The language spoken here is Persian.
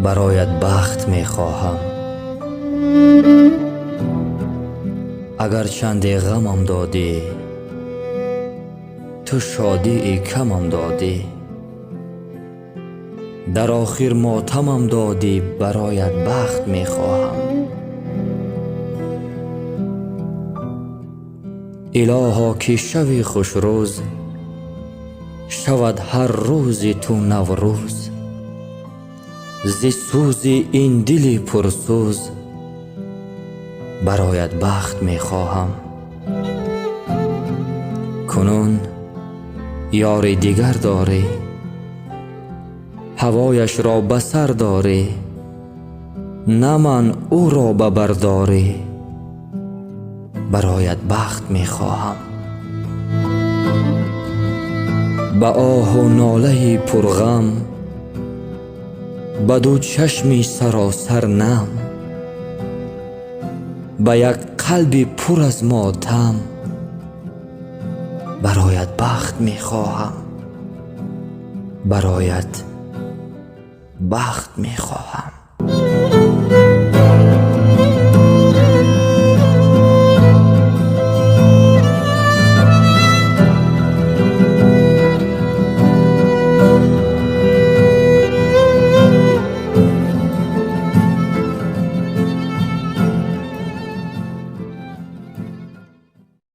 برایت بخت می خواهم. اگر چندی غمم دادی، تو شادی کمم دادی. در آخر ماتمم دادی، برایت بخت می خواهم. الها که شوی خوش روز، شود هر روز تو نوروز. ز سوز این دل پرسوز، برایت بخت می خواهم. کنون یار دیگر داری، هوایش را بسر داری. نه من او را ببر داری، برایت بخت می خواهم. به آه و ناله پرغم، به دو چشمی سراسر نم. به یک قلب پر از ماتم، برایت بخت می خواهم. برایت بخت می خواهم.